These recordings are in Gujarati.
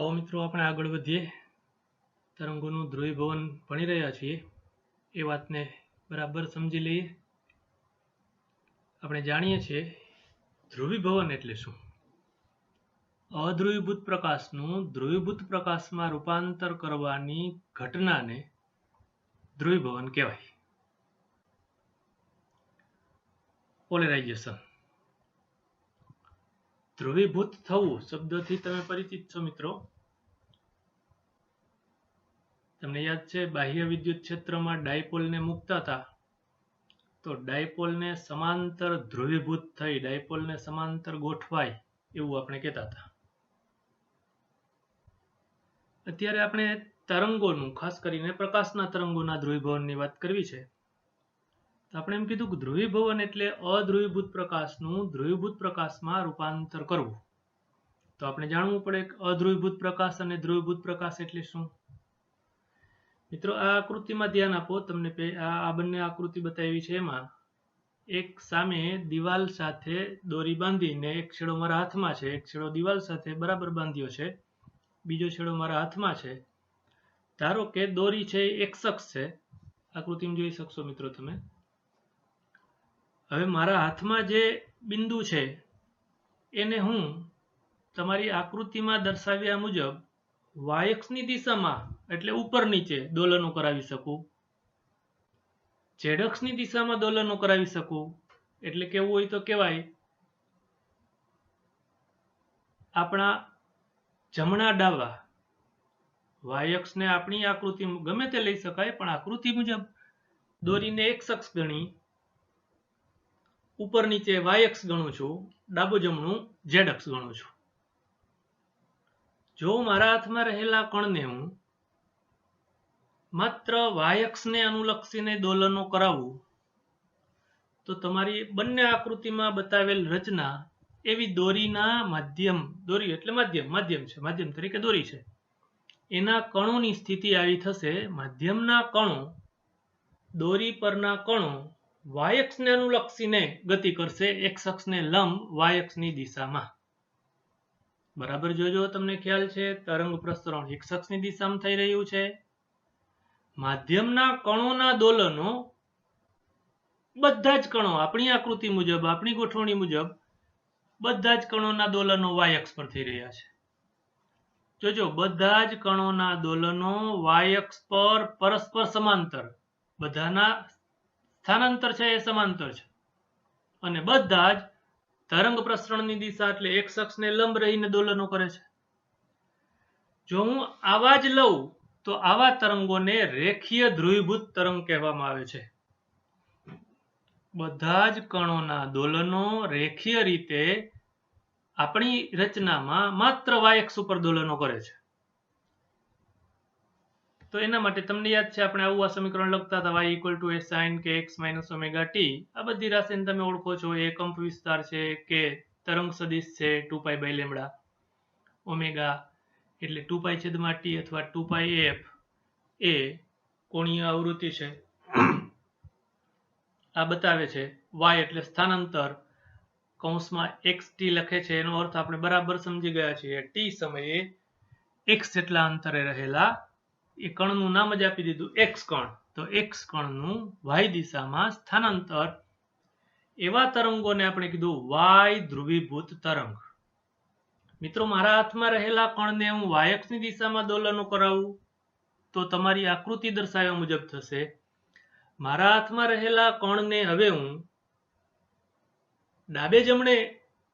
आओ मित्रों આપણે આગળ વધીએ તરંગોનું ધ્રુવીભવન ભણી રહ્યા છીએ એ વાતને બરાબર સમજી લઈએ। આપણે જાણીએ છીએ ધ્રુવીભવન એટલે શું। અધ્રુવીભૂત પ્રકાશનું ધ્રુવીભૂત પ્રકાશમાં રૂપાંતર કરવાની ઘટનાને ધ્રુવીભવન કહેવાય। પોલેરાઇઝેશન ધ્રુવીભૂત થવું શબ્દથી તમે પરિચિત છો મિત્રો। તમને યાદ છે બાહ્ય વિદ્યુત ક્ષેત્રમાં ડાયપોલને મૂકતા હતા તો ડાયપોલને સમાંતર ધ્રુવીભૂત થઈ ડાયપોલને સમાંતર ગોઠવાય એવું આપણે કહેતા હતા। અત્યારે આપણે તરંગોનું ખાસ કરીને પ્રકાશના તરંગોના ધ્રુવીભવનની વાત કરવી છે તો આપણે એમ કીધું કે ધ્રુવીભવન એટલે અધ્રુવીભૂત પ્રકાશનું ધ્રુવીભૂત પ્રકાશમાં રૂપાંતર કરવું। તો આપણે જાણવું પડે કે અધ્રુવીભૂત પ્રકાશ અને ધ્રુવીભૂત પ્રકાશ એટલે શું। મિત્રો આ આકૃતિમાં ધ્યાન આપો। તમને આ બંને આકૃતિ બતાવી છે એમાં એક સામે દિવાલ સાથે દોરી બાંધીને એક છેડો મારા હાથમાં છે એક છેડો દિવાલ સાથે બરાબર બાંધ્યો છે બીજો છેડો મારા હાથમાં છે। ધારો કે દોરી છે એક્સ અક્ષ છે આકૃતિમાં જોઈ શકશો મિત્રો તમે। હવે મારા હાથમાં જે બિંદુ છે એને હું તમારી આકૃતિમાં દર્શાવ્યા મુજબ y અક્ષની દિશામાં એટલે ઉપર નીચે દોલનો કરાવી શકું। z અક્ષની દિશામાં દોલનો કરાવી શકું એટલે કેવું હોય તો કહેવાય આપણા જમણા ડાબા y અક્ષને આપણી આકૃતિ ગમે તે લઈ શકાય પણ આકૃતિ મુજબ દોરીને x અક્ષ ગણી ઉપર નીચે y અક્ષ ગણું છું ડાબો જમણું z અક્ષ ગણું છું। જો મારા હાથમાં રહેલા કણને હું માત્ર y અક્ષને અનુલક્ષીને દોલનો કરાવું તો તમારી બંને આકૃતિમાં બતાવેલ રચના એવી દોરીના દોરી એટલે માધ્યમ તરીકે દોરી છે એના કણોની સ્થિતિ આવી થશે। માધ્યમના કણો દોરી પરના કણો y અક્ષને અનુલક્ષીને ગતિ કરશે x અક્ષને લંબ y અક્ષની દિશામાં। બરાબર જોજો તમને ખ્યાલ છે તરંગ પ્રસરણ x અક્ષની દિશામાં થઈ રહ્યું છે। માધ્યમના કણોના દોલનો બધા જ કણો આપણી આકૃતિ મુજબ આપણી ગોઠવણી મુજબ બધા જ કણોના દોલનો y અક્ષ પર થઈ રહ્યા છે। જોજો બધા જ કણોના દોલનો y અક્ષ પર પરસ્પર સમાંતર બધાના સ્થાનાંતર છે એ સમાંતર છે અને બધા જ તરંગ પ્રસરણની દિશા એટલે x અક્ષને લંબ રહીને દોલનો કરે છે। જો હું આવા જ લઉં તો આવા તરંગોને રેખીય ધ્રુવીભૂત તરંગ કહેવામાં આવે છે। બધા જ કણોના દોલનો રેખીય રીતે આપણી રચનામાં માત્ર y અક્ષ ઉપર દોલનો કરે છે। તો એના માટે તમને યાદ છે આપણે આવું આ સમીકરણ લખતા હતા y = a sin kx - omega t। આ બધી રાશિને તમે ઓળખો છો એ કંપ વિસ્તાર છે કે તરંગ સદિશ છે 2π/λ ઓમેગા એટલે 2π/t અથવા 2πf એ કોણીય આવૃત્તિ છે। આ બતાવે છે y એટલે સ્થાનાંતર કૌંસમાં xt લખે છે એનો અર્થ આપણે બરાબર સમજી ગયા છીએ t સમયે x જેટલા અંતરે રહેલા એ કણનું નામ જ આપી દીધું x કણ તો x કણનું y દિશામાં સ્થાનાંતર એવા તરંગોને આપણે કીધું y ધ્રુવીભૂત તરંગ। મિત્રો મારા હાથમાં રહેલા કણને હું y અક્ષની દિશામાં દોલનો કરાવું તો તમારી આકૃતિ દર્શાવ્યા મુજબ થશે। મારા હાથમાં રહેલા કણને હવે હું ડાબે જમણે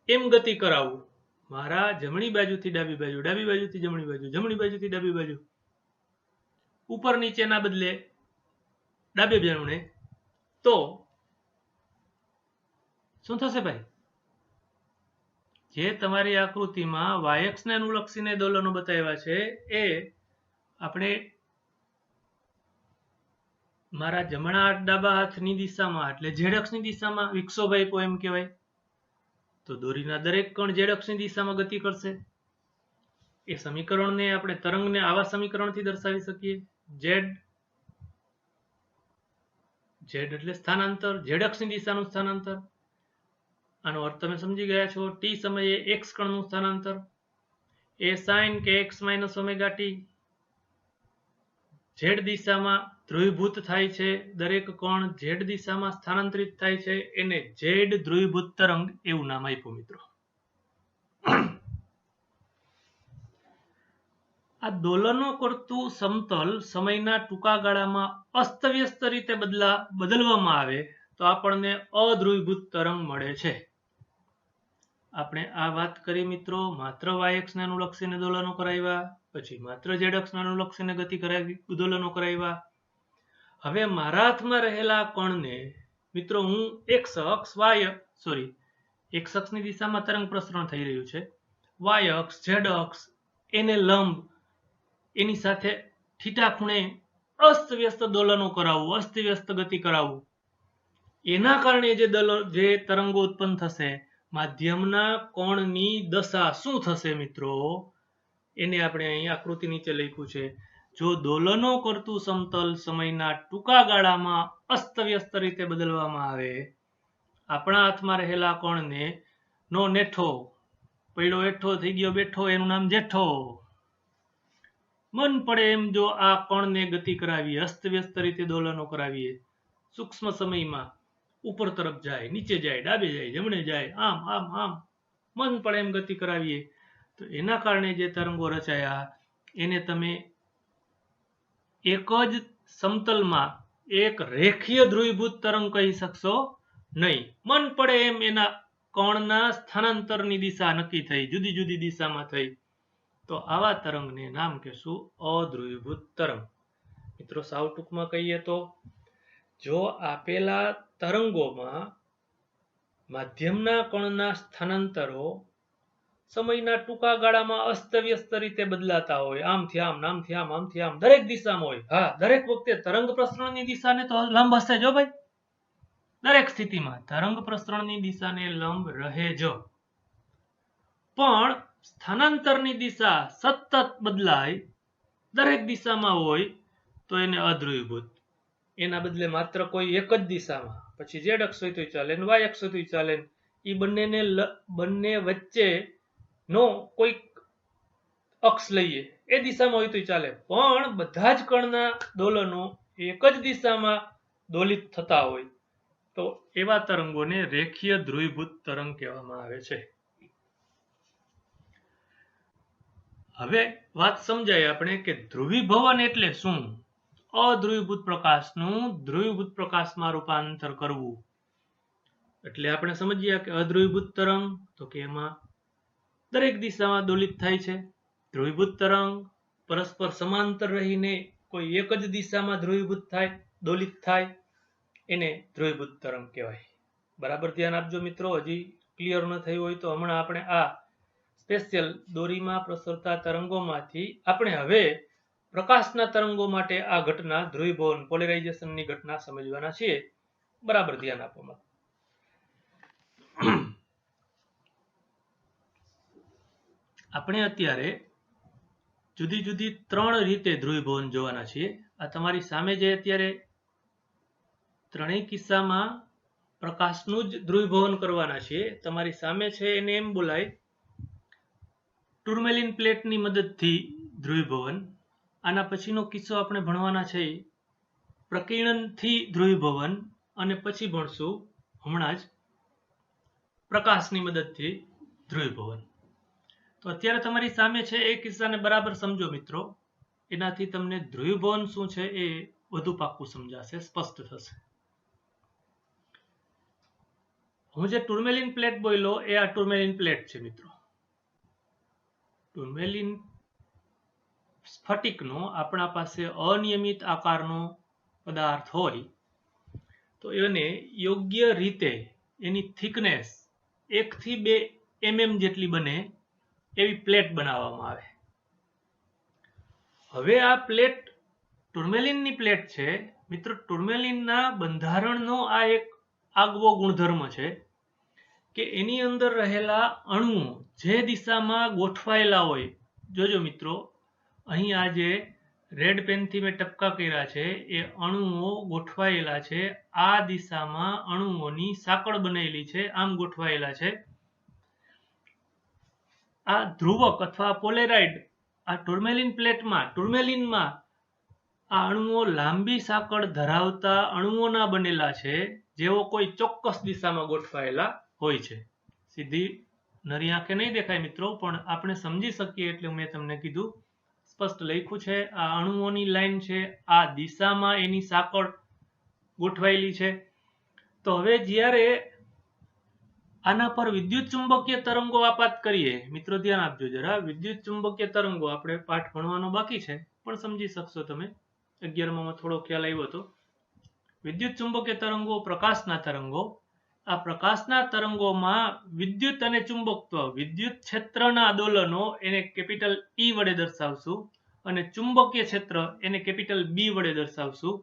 એમ ગતિ કરાવું મારા જમણી બાજુથી ડાબી બાજુ ડાબી બાજુથી જમણી બાજુ જમણી બાજુથી ડાબી બાજુ ઉપર નીચેના બદલે ડાબે જમણે તો શું થશે ભાઈ જે તમારી આકૃતિમાં y અક્ષને અનુલક્ષીને દોલનો બતાવ્યા છે એ આપણે મારા જમણા ડાબા હાથની દિશામાં એટલે z અક્ષની દિશામાં વિક્ષોભ આપ્યો એમ કહેવાય તો દોરીના દરેક કણ z અક્ષની દિશામાં ગતિ કરશે। એ સમીકરણને આપણે તરંગને આવા સમીકરણથી દર્શાવી શકીએ z એટલે સ્થાનાંતર z અક્ષની દિશાનું સ્થાનાંતર આનો અર્થ તમે સમજી ગયા છો t સમયે x કણનું સ્થાનાંતર એ સાઇન કે x minus omega T Z દિશામાં ધ્રુવીભૂત થાય છે, દરેક કોણ ઝેડ દિશામાં સ્થાનાંતરિત થાય છે, એને ઝેડ ધ્રુવીભૂત તરંગ એવું નામ આપ્યું મિત્રો. આ દોલનો કરતું સમતલ સમયના ટૂંકા ગાળામાં અસ્તવ્યસ્ત રીતે બદલવામાં આવે તો આપણને અધ્રુવીભૂત તરંગ મળે છે. આપણે આ વાત કરી મિત્રો માત્ર y અક્ષને અનુલક્ષીને દોલનો કરાવ્યા, પછી માત્ર z અક્ષને અનુલક્ષીને ગતિ કરાવી દોલનો કરાવ્યા. હવે મારા હાથમાં રહેલા કણને મિત્રો હું x અક્ષની દિશામાં તરંગ પ્રસરણ થઈ રહ્યું છે, y અક્ષ z અક્ષ એને લંબ એની સાથે થીટા ખૂણે અસ્તવ્યસ્ત દોલનો કરાવવું, અસ્તવ્યસ્ત ગતિ કરાવવું, એના કારણે જે તરંગો ઉત્પન્ન થશે, માધ્યમના કોણની દશા શું થશે મિત્રો, એને આપણે અહીં આકૃતિ નીચે લખ્યું છે. જો દોલનો કરતું સમતલ સમયના ટૂંકા ગાળામાં અસ્તવ્યસ્ત રીતે બદલવામાં આવે, આપણા હાથમાં રહેલા કોણને નો નેઠો પડ્યો હેઠો થઈ ગયો બેઠો એનું નામ જેઠો, મન પડે એમ જો આ કણને ગતિ કરાવીએ, અસ્તવ્યસ્ત રીતે દોલનો કરાવીએ, સૂક્ષ્મ સમયમાં ઉપર તરફ જાય, નીચે જાય, ડાબે જાય, જમણે જાય, આમ આમ આમ મન પડે એમ ગતિ કરાવીએ તો એના કારણે જે તરંગો રચાયા એને તમે એક જ સમતલમાં એક રેખીય ધ્રુવીભૂત તરંગ કહી શકશો નહીં. મન પડે એમ એના કણના સ્થાનાંતરની દિશા નક્કી થઈ, જુદી જુદી દિશામાં થઈ, તો આવા તરંગને નામ કહેશું અધ્રુવીભૂત તરંગ. મિત્રો સાવ ટૂંકમાં કહીએ તો જો આપેલા તરંગોમાં માધ્યમના કણના સ્થાનાંતરો સમયના ટૂંકા ગાળામાં અસ્તવ્યસ્ત રીતે બદલાતા હોય, આમથી આમ, આમથી આમ, આમથી આમ, દરેક દિશામાં હોય, હા દરેક વખતે તરંગ પ્રસરણની દિશાને તો લંબ હશે જો ભાઈ, દરેક સ્થિતિમાં તરંગ પ્રસરણની દિશાને લંબ રહે જો, પણ સ્થાનાંતરની દિશા સતત બદલાય, દરેક દિશામાં હોય તો એને અધ્રુવીભૂત. એના બદલે માત્ર કોઈ એક જ દિશામાં, પછી z અક્ષ હોય તો ચાલે, y અક્ષ હોય તો ચાલે, એ બંને વચ્ચે નો કોઈ અક્ષ લઈએ એ દિશામાં હોય તો ચાલે, પણ બધા જ કણના દોલનો એક જ દિશામાં દોલિત થતા હોય તો એવા તરંગોને રેખીય ધ્રુવીભૂત તરંગ કહેવામાં આવે છે. હવે વાત સમજાય આપણે કે ધ્રુવીભવન એટલે શું, અધ્રુવીભૂત પ્રકાશનું ધ્રુવીભૂત પ્રકાશમાં રૂપાંતર કરવું. એટલે આપણે સમજીએ કે અધ્રુવીભૂત તરંગ તો કે એમાં દરેક દિશામાં દોલિત થાય છે. ધ્રુવીભૂત તરંગ પરસ્પર સમાંતર રહીને કોઈ એક જ દિશામાં ધ્રુવીભૂત થાય, દોલિત થાય, એને ધ્રુવીભૂત તરંગ કહેવાય. બરાબર ધ્યાન આપજો મિત્રો, હજી ક્લિયર ન થયું હોય તો હમણાં આપણે આ સ્પેશિયલ દોરીમાં પ્રસરતા તરંગોમાંથી આપણે હવે પ્રકાશના તરંગો માટે આ ઘટના ધ્રુવીભવન પોલેરાઇઝેશનની ઘટના સમજવાના છીએ. બરાબર ધ્યાન આપવામાં. આપણે અત્યારે જુદી જુદી 3 રીતે ધ્રુવીભવન જોવાના છીએ. આ તમારી સામે જે અત્યારે ત્રણેય કિસ્સામાં પ્રકાશનું જ ધ્રુવીભવન કરવાના છીએ. તમારી સામે છે એને એમ બોલાય ટુર્મેલિન પ્લેટની મદદથી ધ્રુવીભવન. આના પછીનો કિસ્સો આપણે ભણવાના છે પ્રકીર્ણનથી ધ્રુવીભવન, અને પછી ભણશું હમણાં જ પ્રકાશની મદદથી ધ્રુવીભવન. તો અત્યારે તમારી સામે છે એ કિસ્સાને બરાબર સમજો મિત્રો, એનાથી તમને ધ્રુવીભવન શું છે એ વધુ પાક્કું સમજાશે, સ્પષ્ટ થશે. હું જે ટુર્મેલિન પ્લેટ બોલ્યો એ આ ટુર્મેલિન પ્લેટ છે મિત્રો. ટુર્મેલિન સ્ફટિકનો આપણા પાસે અનિયમિત આકારનો પદાર્થ હોય તો એને યોગ્ય રીતે એની થિકનેસ 1 થી 2 mm જેટલી બને એવી પ્લેટ બનાવવામાં આવે. હવે આ પ્લેટ ટુર્મેલિનની પ્લેટ છે મિત્રો. ટુર્મેલિનના બંધારણનો આ એક આગવો ગુણધર્મ છે કે એની અંદર રહેલા અણુઓ જે દિશામાં ગોઠવાયેલા હોય, જોજો મિત્રો અહીં આ જે રેડ પેનથી મેં ટપકા કર્યા છે એ અણુઓ ગોઠવાયેલા છે, આ દિશામાં અણુઓની સાંકળ બનેલી છે, આમ ગોઠવાયેલા છે. આ ધ્રુવક અથવા પોલેરાઇડ આ ટુર્મેલિનમાં આ અણુઓ લાંબી સાંકળ ધરાવતા અણુઓના બનેલા છે, જેઓ કોઈ ચોક્કસ દિશામાં ગોઠવાયેલા હોય છે. સીધી નરી આંખે નહીં દેખાય મિત્રો, પણ આપણે સમજી શકીએ એટલે મેં તમને કીધું, સ્પષ્ટ લખ્યું છે. આ અણુઓની લાઈન છે, આ દિશામાં એની સાંકળ ગોઠવાયેલી છે. તો હવે જ્યારે આના પર વિદ્યુત ચુંબકીય તરંગો આપાત કરીએ, મિત્રો ધ્યાન આપજો જરા, વિદ્યુત ચુંબકીય તરંગો આપણે પાઠ ભણવાનો બાકી છે, પણ સમજી શકશો તમે. 11માં થોડો ખ્યાલ આવ્યો હતો. વિદ્યુત ચુંબકીય તરંગો પ્રકાશના તરંગો. આ પ્રકાશના તરંગોમાં વિદ્યુત અને ચુંબકત્વ, વિદ્યુત ક્ષેત્રના આંદોલનો એને કેપિટલ E વડે દર્શાવશું અને ચુંબકીય ક્ષેત્ર એને કેપિટલ B વડે દર્શાવશું.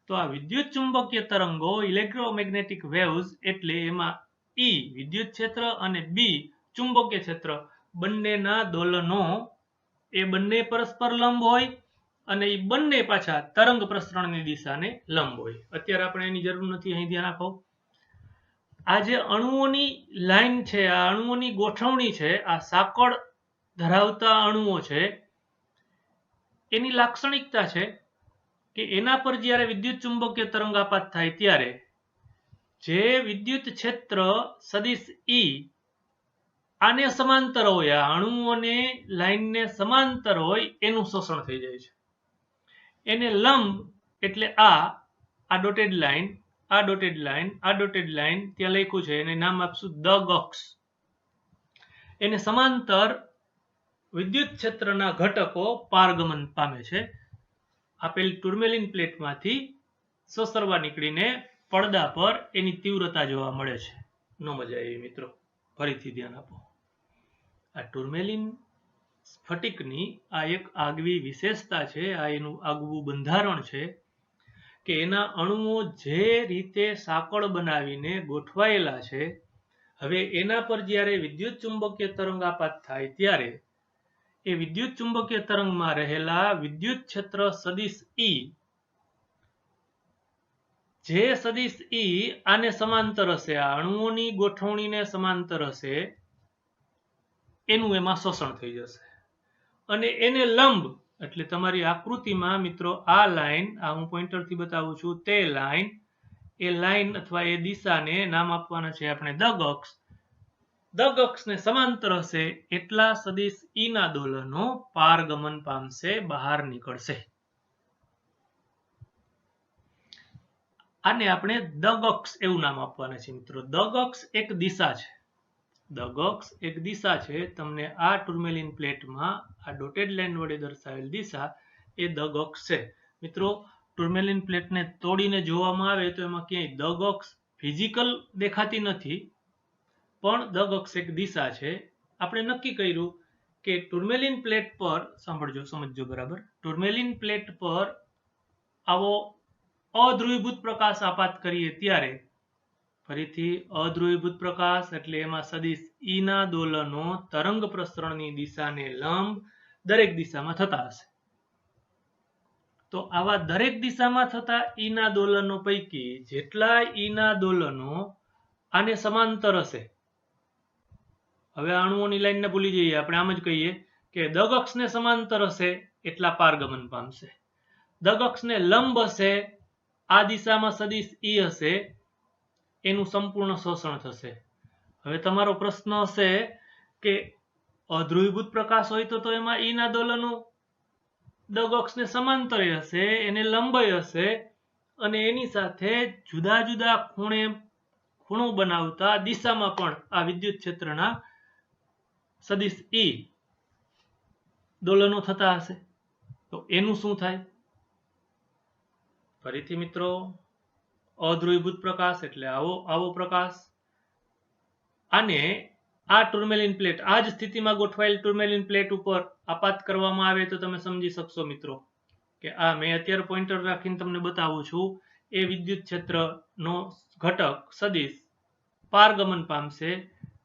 તો આ વિદ્યુત ચુંબકીય તરંગો ઇલેક્ટ્રોમેગ્નેટિક વેવ્સ એટલે એમાં E વિદ્યુત ક્ષેત્ર અને B ચુંબકીય ક્ષેત્ર બંનેના દોલનો એ બંને પરસ્પર લંબ હોય અને એ બંને પાછા તરંગ પ્રસરણની દિશાને લંબ હોય. અત્યારે આપણે એની જરૂર નથી, અહીં ધ્યાન આપો. આ જે અણુઓની લાઈન છે, આ અણુઓની ગોઠવણી છે, આ સાંકળ ધરાવતા અણુઓ છે, એની લાક્ષણિકતા છે કે એના પર જ્યારે વિદ્યુત ચુંબકીય તરંગ આપાત થાય ત્યારે જે વિદ્યુત ક્ષેત્ર સદિશ E આને સમાંતર હોય, આ અણુઓને લાઈનને સમાંતર હોય, એનું શોષણ થઈ જાય છે. એને લંબ એટલે આ ડોટેડ લાઈન, આ ડોટેડ લાઈન, આ ડોટેડ લાઈન ત્યાં લખ્યું છે, એને નામ આપશું દગ અક્ષ. એને સમાંતર વિદ્યુત ક્ષેત્રના ઘટકો પારગમન પામે છે. આપેલ ટુર્મેલિન પ્લેટમાંથી સોસરવા નીકળીને પડદા પર એની તીવ્રતા જોવા મળે છે. ન મજા આવી મિત્રો, ફરીથી ધ્યાન આપો. આ ટુર્મેલિન સ્ફટિકની આ એક આગવી વિશેષતા છે, આ એનું આગવું બંધારણ છે કે એના અણુઓ જે રીતે સાંકળ બનાવીને ગોઠવાયેલા છે, હવે એના પર જ્યારે વિદ્યુત ચુંબકીય તરંગ આપાત થાય ત્યારે એ વિદ્યુત ચુંબકીય તરંગમાં રહેલા વિદ્યુત ક્ષેત્ર સદિશ E, જે સદિશ E આને સમાંતર હશે, આ અણુઓની ગોઠવણીને સમાંતર હશે, એનું એમાં શોષણ થઈ જશે અને એને લંબ એટલે તમારી આકૃતિમાં મિત્રો આ લાઈન, આ હું પોઈન્ટરથી બતાવું છું, તે લાઈન, એ લાઈન અથવા એ દિશાને નામ આપવાના છે આપણે દગ અક્ષ. દગ અક્ષને સમાંતર હશે એટલા સદિશ E ના દોલનો પારગમન પામશે, બહાર નીકળશે. આને આપણે દગ અક્ષ એવું નામ આપવાના છે મિત્રો. દગ અક્ષ એક દિશા છે, દગ અક્ષ એક દિશા છે. તમને આ ટુર્મેલિન પ્લેટમાં આ ડોટેડ લાઈન વડે દર્શાવેલ દિશા એ દગ અક્ષ છે. મિત્રો ટુર્મેલિન પ્લેટને તોડીને જોવામાં આવે તો એમાં ક્યાંય દગ અક્ષ ફિઝિકલ દેખાતી નથી, પણ દગ અક્ષ એક દિશા છે. આપણે નક્કી કર્યું કે ટુર્મેલિન પ્લેટ પર, સાંભળજો, સમજજો બરાબર, ટુર્મેલિન પ્લેટ પર આવો અધ્રુવીભૂત પ્રકાશ આપાત કરીએ ત્યારે, ફરીથી અધ્રુવીભૂત પ્રકાશ એટલે એમાં સદિશ E ના દોલનો તરંગ પ્રસરણની દિશાને લંબ દરેક દિશામાં થતા હશે. તો આવા દરેક દિશામાં થતા E ના દોલનો પૈકી જેટલા E ના દોલનો આને સમાંતર હશે, હવે અણુઓની લાઈનને ભૂલી જઈએ, આપણે આમ જ કહીએ કે દગ અક્ષને સમાંતર હશે એટલા પારગમન પામશે. દગ અક્ષને લંબ હશે, આ દિશામાં સદિશ E હશે, એનું સંપૂર્ણ શોષણ થશે. હવે તમારો પ્રશ્ન હશે કે અધ્રુવીભૂત પ્રકાશ હોય તો એમાં E ના દોલનો દગ અક્ષને સમાંતર હશે, એને લંબાઈ હશે અને એની સાથે જુદા જુદા ખૂણો બનાવતા દિશામાં પણ આ વિદ્યુત ક્ષેત્રના સદિશ E દોલનો થતા હશે. તો એનું શું થાય? ફરીથી મિત્રો, અધ્રુવીભૂત પ્રકાશ એટલે આવો પ્રકાશ, આને આ ટુર્મેલિન પ્લેટ, આ જ સ્થિતિમાં ગોઠવાયેલ ટુર્મેલિન પ્લેટ ઉપર આપાત કરવામાં આવે તો તમે સમજી શકશો મિત્રો કે આ મેં અત્યારે પોઈન્ટર રાખીને તમને બતાવું છું, એ વિદ્યુત ક્ષેત્રનો ઘટક સદિશ પારગમન પામશે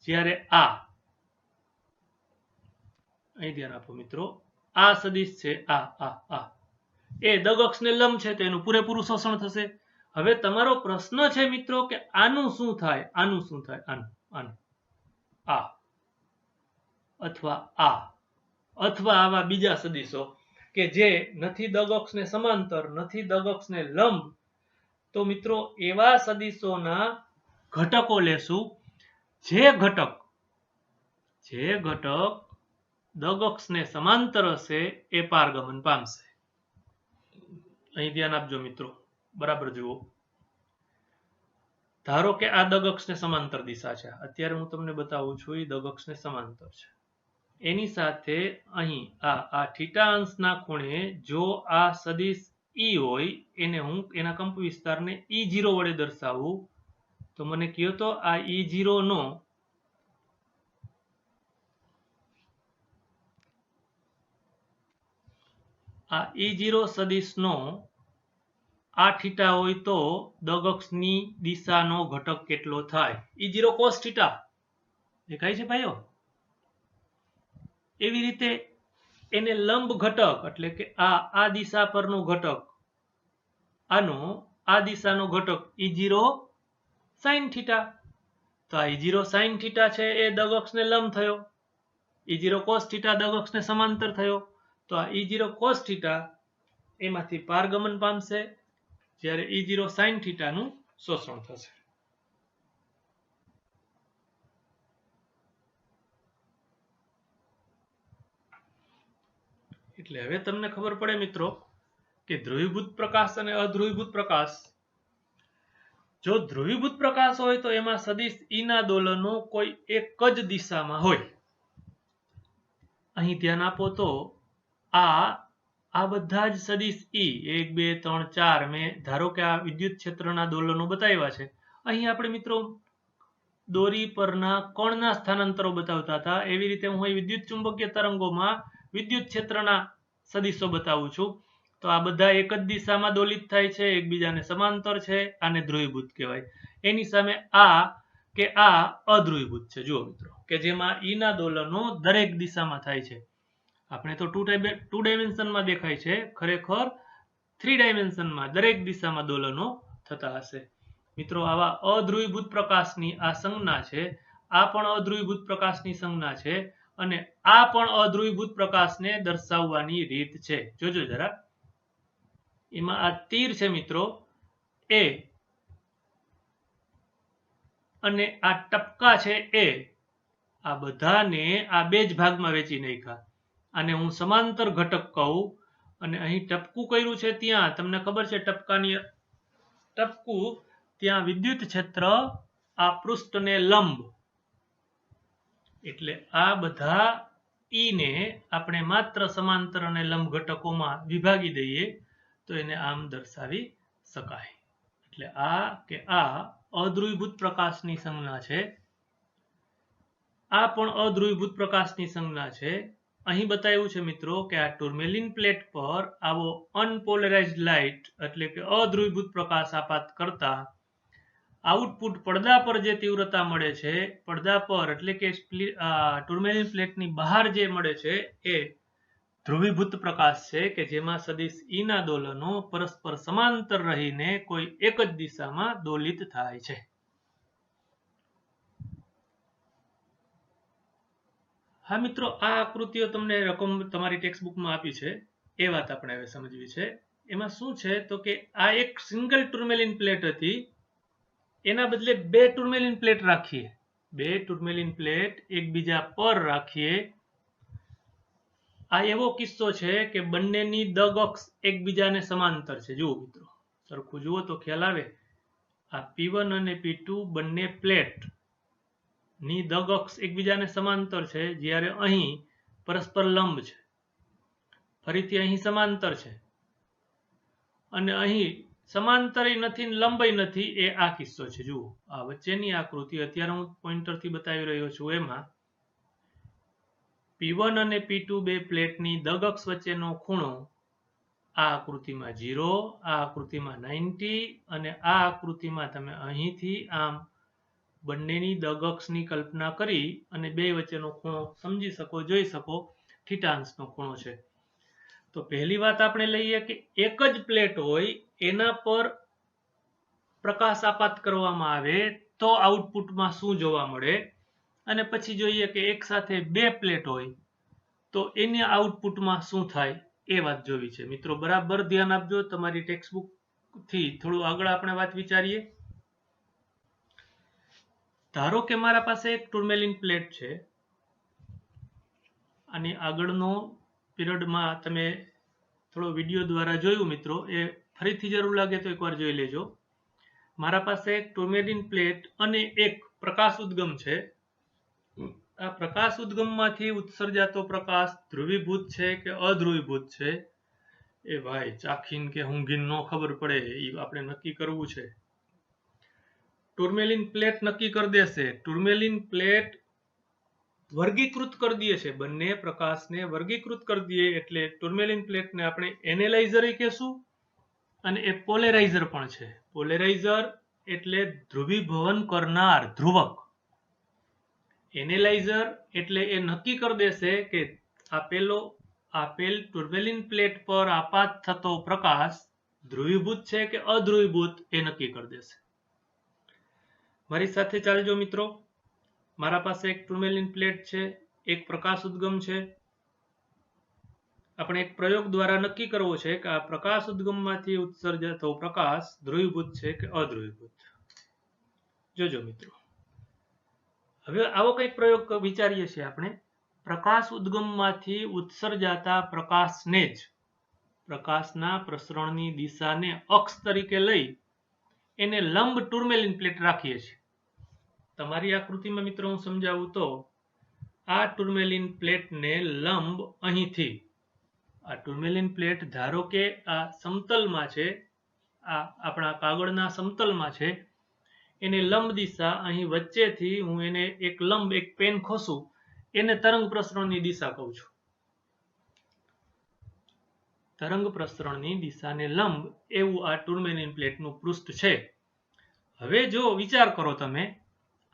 જ્યારે અહીં ધ્યાન આપો મિત્રો, આ સદિશ છે, એ દગ અક્ષને લંબ છે તો એનું પૂરેપૂરું શોષણ થશે. હવે તમારો પ્રશ્ન છે મિત્રો કે આનું શું થાય, આનું શું થાય, આનું અથવા આ અથવા આવા બીજા સદીશો કે જે નથી દગ અક્ષને સમાંતર નથી દગ અક્ષને લંબ, તો મિત્રો એવા સદીશોના ઘટકો લેશું જે ઘટક દગ અક્ષને સમાંતર હશે એ પારગમન પામશે. અહીં ધ્યાન આપજો મિત્રો, બરાબર જુઓ. ધારો કે આ દગ અક્ષને સમાંતર દિશા છે, અત્યારે હું તમને બતાવું છું એ દગ અક્ષને સમાંતર છે. એની સાથે અહીં આ થીટા અંશના ખૂણે જો આ સદિશ ઈ હોય એને હું એના કંપ વિસ્તારને E0 વડે દર્શાવું તો મને કહો તો આ E0 નો આ E0 સદિશનો આ થીટા હોય તો દગ અક્ષની દિશાનો ઘટક કેટલો થાય? E0 cos થીટા દેખાય છે ભાઈઓ? એવી રીતે એને લંબ ઘટક એટલે કે આ દિશા પરનો ઘટક આનો આ દિશાનો ઘટક E0 sin થીટા, તો આ E0 sin થીટા છે એ દગ અક્ષને લંબ થયો, E0 cos થીટા દગ અક્ષને સમાંતર થયો, તો આ E0 cos થીટા એમાંથી પારગમન પામશે જ્યારે E0 sin થીટાનું શોષણ થશે. એટલે હવે તમને ખબર પડે મિત્રો કે ધ્રુવીભૂત પ્રકાશ અને અધ્રુવીભૂત પ્રકાશ, જો ધ્રુવીભૂત પ્રકાશ હોય તો એમાં સદિશ ઈ ના દોલનો કોઈ એક જ દિશામાં હોય. અહીં ધ્યાન આપો તો આ બધા જ સદિશ ઈ 1 2 3 4 મેં ધારો કે આ વિદ્યુત ક્ષેત્રના દોલનો બતાવ્યા છે. અહીં આપણે મિત્રો દોરી પરના કણના સ્થાનાંતરો બતાવતા હતા, એવી રીતે હું અહીં વિદ્યુત ચુંબકીય તરંગોમાં વિદ્યુત ક્ષેત્રના સદિશો બતાવું છું. તો આ બધા એક જ દિશામાં દોલિત થાય છે, એકબીજાને સમાંતર છે, આને ધ્રુવીભૂત કહેવાય. એની સામે આ અધ્રુવીભૂત છે જુઓ મિત્રો, કે જેમાં ઈ ના દોલનો દરેક દિશામાં થાય છે. આપણે તો 2 ડાયમેન્શનમાં દેખાય છે, ખરેખર 3 ડાયમેન્શનમાં દરેક દિશામાં દોલનો થતા હશે. મિત્રો આવા અધ્રુવીભૂત પ્રકાશની આ સંજ્ઞા છે, આ પણ અધ્રુવીભૂત પ્રકાશની સંજ્ઞા છે અને આ પણ અધ્રુવીભૂત પ્રકાશને દર્શાવવાની રીત છે. જોજો જરા, એમાં આ તીર છે મિત્રો એ અને આ ટપકા છે એ, આ બધાને આ બે જ ભાગમાં વેચી નાખ્યા. આને હું સમાંતર ઘટક કહું અને અહીં ટપકું કર્યું છે ત્યાં તમને ખબર છે ટપકું ત્યાં વિદ્યુત ક્ષેત્ર આ પૃષ્ઠને લંબ, એટલે આ બધા ઈ ને આપણે માત્ર સમાંતર અને લંબ ઘટકોમાં વિભાગી દઈએ તો એને આમ દર્શાવી શકાય. એટલે આ અધ્રુવીભૂત પ્રકાશની સંજ્ઞા છે, આ પણ અધ્રુવીભૂત પ્રકાશની સંજ્ઞા છે. અહીં બતાવ્યું છે મિત્રો કે આ ટુર્મેલિન પ્લેટ પર આવો અનપોલરાઇઝ્ડ લાઇટ એટલે કે અધ્રુવીભૂત પ્રકાશ આપાત કરતા આઉટપુટ પડદા પર જે તીવ્રતા મળે છે, પડદા પર એટલે કે ટુર્મેલિન પ્લેટની બહાર જે મળે છે એ ધ્રુવીભૂત પ્રકાશ છે કે જેમાં સદિશ ઈ ના દોલનો પરસ્પર સમાંતર રહીને કોઈ એક જ દિશામાં દોલિત થાય છે. હા મિત્રો, આ આકૃતિઓ તમને રકમ તમારી ટેક્સ્ટ બુકમાં આપી છે એ વાત આપણે હવે સમજવી છે. એમાં શું છે તો કે આ એક સિંગલ ટુર્મેલિન પ્લેટ હતી, એના બદલે બે ટુર્મેલિન પ્લેટ રાખીએ, બે ટુર્મેલિન પ્લેટ એકબીજા પર રાખીએ. આ એવો કિસ્સો છે કે બંનેની દગ અક્ષ એકબીજાને સમાંતર છે. જુઓ મિત્રો, સરખું જુઓ તો ખ્યાલ આવે. આ P1 અને P2 બંને પ્લેટ ની દગ અક્ષ એકબીજાને સમાંતર છે, જ્યારે અહીં પરસ્પર લંબ છે, ફરીથી અહીં સમાંતર છે અને અહીં સમાંતરય નથી લંબય નથી. એ આ કિસ્સો છે. જુઓ આ વચ્ચેની આકૃતિ અત્યારે હું પોઇન્ટરથી બતાવી રહ્યો છું, એમાં P1 અને P2 બે પ્લેટની દગ અક્ષ વચ્ચેનો ખૂણો આ આકૃતિમાં 0, આ આકૃતિમાં 90 અને આ આકૃતિમાં તમે અહીંથી આમ બંનેની દગ અક્ષની કલ્પના કરી અને બે વચ્ચેનો ખૂણો સમજી શકો, જોઈ શકો, થીટાંશનો ખૂણો છે. તો પહેલી વાત આપણે લઈએ કે એક જ પ્લેટ હોય એના પર પ્રકાશ આપાત કરવામાં આવે તો આઉટપુટમાં શું જોવા મળે. અને પછી જોઈએ કે એક સાથે બે પ્લેટ હોય તો એની આઉટપુટમાં શું થાય એ વાત જોવી છે મિત્રો. બરાબર ધ્યાન આપજો. તમારી ટેક્સ્ટબુક થી થોડું આગળ આપણે વાત વિચારીએ. ધારો કે મારા પાસે એક ટુર્મેલિન પ્લેટ છે. આની આગળનો પીરિયડમાં તમે થોડો વિડીયો દ્વારા જોયું મિત્રો, એ ફરીથી જરૂર લાગે તો એકવાર જોઈ લેજો. મારા પાસે એક ટુર્મેલિન પ્લેટ અને એક પ્રકાશ ઉદ્ગમ છે. આ પ્રકાશ ઉદ્ગમમાંથી ઉત્સર્જાતો પ્રકાશ ધ્રુવીભૂત છે કે અધ્રુવીભૂત છે એ ભાઈ ચાખીને કે ઊંઘીને ન ખબર પડે, એ આપણે નક્કી કરવું છે. ટુર્મેલિન પ્લેટ નક્કી કરી દેશે. ટુર્મેલિન પ્લેટ વર્ગીકૃત કરી દે છે, બંને પ્રકાશને વર્ગીકૃત કરી દે એટલે ટુર્મેલિન પ્લેટને આપણે એનાલાઇઝર કહેશું અને એ પોલેરાઇઝર પણ છે. પોલેરાઇઝર એટલે ધ્રુવીભવન કરનાર, ધ્રુવક. એનાલાઇઝર એટલે એ નક્કી કરી દેશે કે આપેલ ટુર્મેલિન પ્લેટ પર આપાત થતો પ્રકાશ ધ્રુવીભૂત છે કે અધ્રુવીભૂત એ નક્કી કરી દેશે. મારી સાથે ચાલજો મિત્રો. મારા પાસે એક ટુર્મેલિન પ્લેટ છે, એક પ્રકાશ ઉદ્ગમ છે. આપણે એક પ્રયોગ દ્વારા નક્કી કરવો છે કે આ પ્રકાશ ઉદ્ગમમાંથી ઉત્સર્જાતો પ્રકાશ ધ્રુવીભૂત છે કે અધ્રુવીભૂત. જોજો મિત્રો. હવે આવો કંઈક પ્રયોગ વિચારીએ છીએ આપણે. પ્રકાશ ઉદ્ગમમાંથી ઉત્સર્જાતા પ્રકાશને જ પ્રકાશના પ્રસરણની દિશાને અક્ષ તરીકે લઈ એને લંબ ટુર્મેલિન પ્લેટ રાખીએ છીએ. તમારી આકૃતિમાં મિત્રો હું સમજાવું તો આ ટુર્મેલિન પ્લેટને લંબ અહીંથી, આ ટુર્મેલિન પ્લેટ ધારો કે આ સમતલમાં છે, આ આપણા કાગળના સમતલમાં છે, એને લંબ દિશા અહીં વચ્ચેથી હું એને એક લંબ, એક પેન ખોસું, એને તરંગ પ્રસરણની દિશા કહું છું. તરંગ પ્રસરણની દિશાને લંબ એવું આ ટુર્મેલિન પ્લેટનું પૃષ્ઠ છે. હવે જો વિચાર કરો તમે,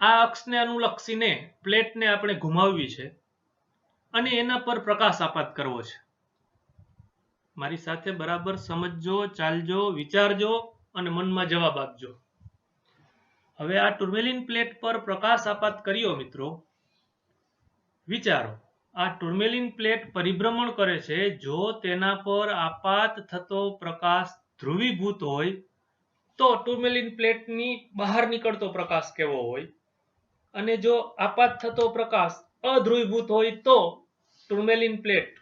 આ અક્ષને અનુલક્ષીને પ્લેટને આપણે ઘુમાવવી છે અને એના પર પ્રકાશ આપાત કરવો છે. મારી સાથે બરાબર સમજજો, ચાલજો, વિચારજો અને મનમાં જવાબ આપજો. હવે આ ટુર્મેલિન પ્લેટ પર પ્રકાશ આપાત કર્યો મિત્રો. વિચારો, આ ટુર્મેલિન પ્લેટ પરિભ્રમણ કરે છે. જો તેના પર આપાત થતો પ્રકાશ ધ્રુવીભૂત હોય તો ટુર્મેલિન પ્લેટની બહાર નીકળતો પ્રકાશ કેવો હોય, અને જો આપાત થતો પ્રકાશ અધ્રુવીભૂત હોય તો ટુર્મેલિન પ્લેટ,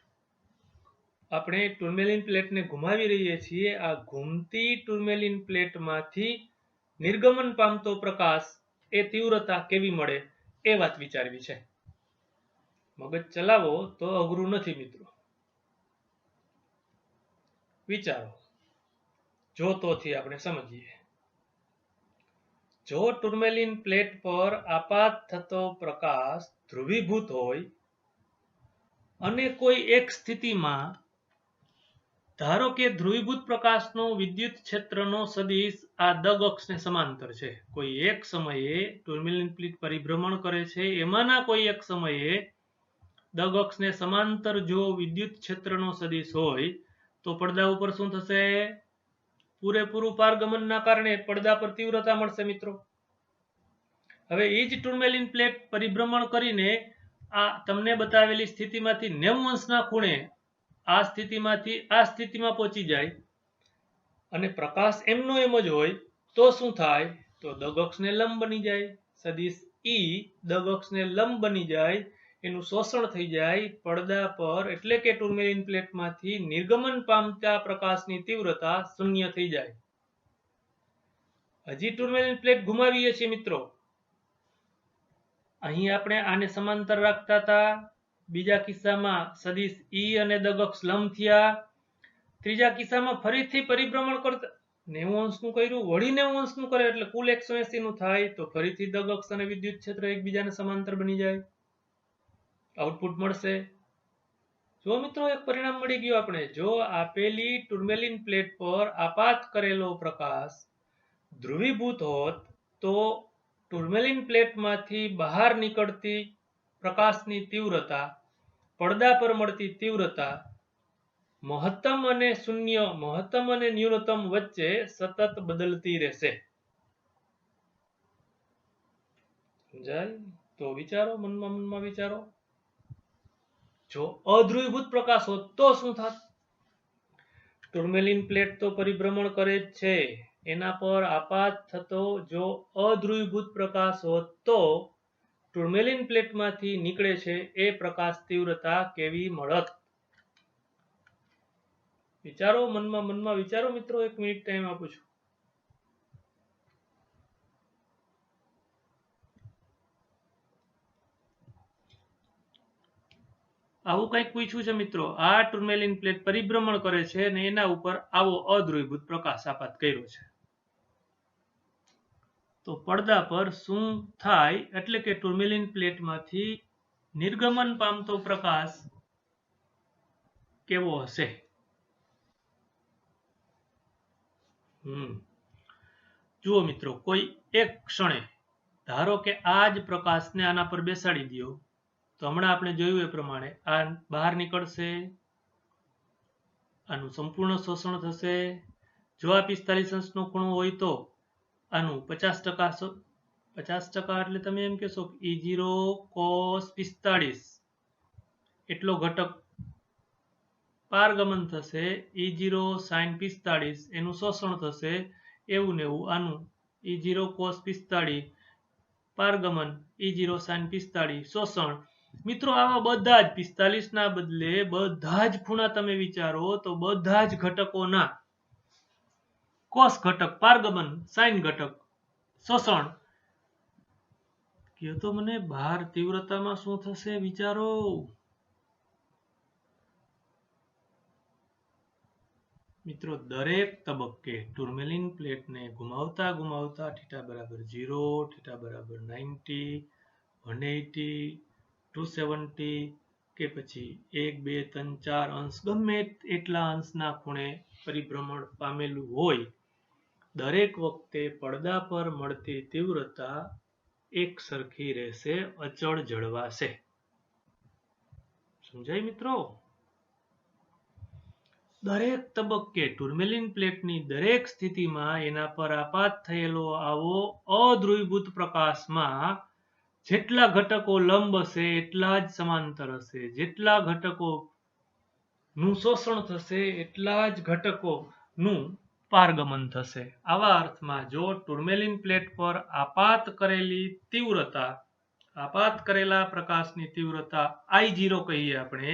આપણે ટુર્મેલિન પ્લેટને ઘુમાવી રહીએ છીએ, આ ઘૂમતી ટુર્મેલિન પ્લેટમાંથી નિર્ગમન પામતો પ્રકાશ એ તીવ્રતા કેવી મળે એ વાત વિચારવી છે. મગજ ચલાવો તો અઘરું નથી મિત્રો. વિચારો, જોતોથી આપણે સમજીએ. જો ટુર્મેલિન પ્લેટ પર આપાત થતો પ્રકાશ ધ્રુવીભૂત હોય અને કોઈ એક સ્થિતિમાં ધારો કે ધ્રુવીભૂત પ્રકાશનો વિદ્યુત ક્ષેત્રનો સદિશ આ દગ અક્ષને સમાંતર છે. કોઈ એક સમયે ટુર્મેલિન પ્લેટ પરિભ્રમણ કરે છે, એમાંના કોઈ એક સમયે દગ અક્ષને સમાંતર જો વિદ્યુત ક્ષેત્રનો સદિશ હોય તો પડદા ઉપર શું થશે? પૂરેપૂરું પારગમનના કારણે પડદા પર તીવ્રતા મળશે મિત્રો. હવે એ જ ટુર્મેલિન પ્લેટ પરિભ્રમણ કરીને આ તમને બતાવેલી સ્થિતિમાંથી 90 અંશના ખૂણે આ સ્થિતિમાંથી આ સ્થિતિમાં પહોંચી જાય અને પ્રકાશ એમનો એમ જ હોય તો શું થાય? તો દગ અક્ષને લંબ બની જાય. સદિશ E દગ અક્ષને લંબ બની જાય, એનું શોષણ થઈ જાય પડદા પર, એટલે કે ટુર્મેલિન પ્લેટમાંથી નિર્ગમન પામતા પ્રકાશની તીવ્રતા શૂન્ય થઈ જાય. હજી ટુર્મેલિન પ્લેટ ઘુમાવીએ છીએ મિત્રો. અહીં આપણે આને સમાંતર રાખતા હતા, બીજા કિસ્સામાં સદિશ E અને દગ અક્ષ લંબ થયા, ત્રીજા કિસ્સામાં ફરીથી પરિભ્રમણ કરતા 90 અંશનું કર્યું, વળી 90 અંશનું કરે એટલે કુલ 180 નું થાય, તો ફરીથી દગ અક્ષ અને વિદ્યુત ક્ષેત્ર એકબીજાને સમાંતર બની જાય, આઉટપુટ મળશે. જો મિત્રો એક પરિણામ મળી ગયું આપણે. જો આપેલી ટુર્મેલિન પ્લેટ પર આપાત કરેલો પ્રકાશ ધ્રુવીભૂત હોત તો ટુર્મેલિન પ્લેટમાંથી બહાર નીકળતી પ્રકાશની તીવ્રતા, પડદા પર મળતી તીવ્રતા મહત્તમ અને શૂન્ય, મહત્તમ અને ન્યૂનતમ વચ્ચે સતત બદલતી રહેશે. સમજાય? તો વિચારો, મનમાં વિચારો. જો અધ્રુવીભૂત પ્રકાશ હોત તો શું થાત? ટુર્મેલિન પ્લેટ તો પરિભ્રમણ કરે જ છે, એના પર આપાત થતો જો અધ્રુવીભૂત પ્રકાશ હોત તો ટુર્મેલિન પ્લેટમાંથી નીકળે છે એ પ્રકાશ તીવ્રતા કેવી મળત? વિચારો, મનમાં વિચારો મિત્રો. 1 મિનિટ ટાઈમ આપું છું. આવું કંઈક પૂછ્યું છે મિત્રો. આ ટુર્મેલિન પ્લેટ પરિભ્રમણ કરે છે અને એના ઉપર આવો અધ્રુવીભૂત પ્રકાશ આપાત કર્યો છે. તો પડદા પર શું થાય? એટલે કે ટુર્મેલિન પ્લેટમાંથી નિર્ગમન પામતો પ્રકાશ કેવો હશે? જુઓ મિત્રો, કોઈ એક ક્ષણે ધારો કે આ જ પ્રકાશને આના પર બેસાડી દો, તો હમણાં આપણે જોયું એ પ્રમાણે આ બહાર નીકળશે, આનું સંપૂર્ણ શોષણ થશે. જો આ 45 અંશનો ખૂણો હોય તો આનું 50% એટલે તમે એમ કહેશો E0 cos 45 એટલો ઘટક પારગમન થશે. E0 sin 45 એનું શોષણ થશે. એવું ને એવું આનું E0 cos 45 પારગમન, E0 sin 45 શોષણ. મિત્રો આવા બધા જ 45 ના બદલે બધા જ ખૂણા તમે વિચારો તો બધા જ ઘટકોના કોસ ઘટક પારગમન, સાઇન ઘટક શોષણ. કયો તો મને બહાર તીવ્રતામાં શું થશે? વિચારો. મિત્રો દરેક તબક્કે ટુર્મેલિન પ્લેટને ઘુમાવતા ઘુમાવતા θ બરાબર 0, θ બરાબર 90, 180, 270 કે પછી 1, 2, 3, 4 અંશ ગમે એટલા અંશના ખૂણે પરિભ્રમણ પામેલું હોય, દરેક વખતે પડદા પર મળતી તીવ્રતા એક સરખી રહેશે, અચળ જળવાશે. સમજાય મિત્રો? દરેક તબક્કે ટુર્મેલિન પ્લેટની દરેક સ્થિતિમાં એના પર આપાત થયેલો આવો અધ્રુવીભૂત પ્રકાશમાં જેટલા ઘટકો લંબ હશે એટલા જ સમાંતર હશે, જેટલા ઘટકોનું શોષણ થશે એટલા જ ઘટકોનું પારગમન થશે. આવા અર્થમાં જો ટુર્મેલિન પ્લેટ પર આપાત કરેલા પ્રકાશની તીવ્રતા I0 કહીએ આપણે,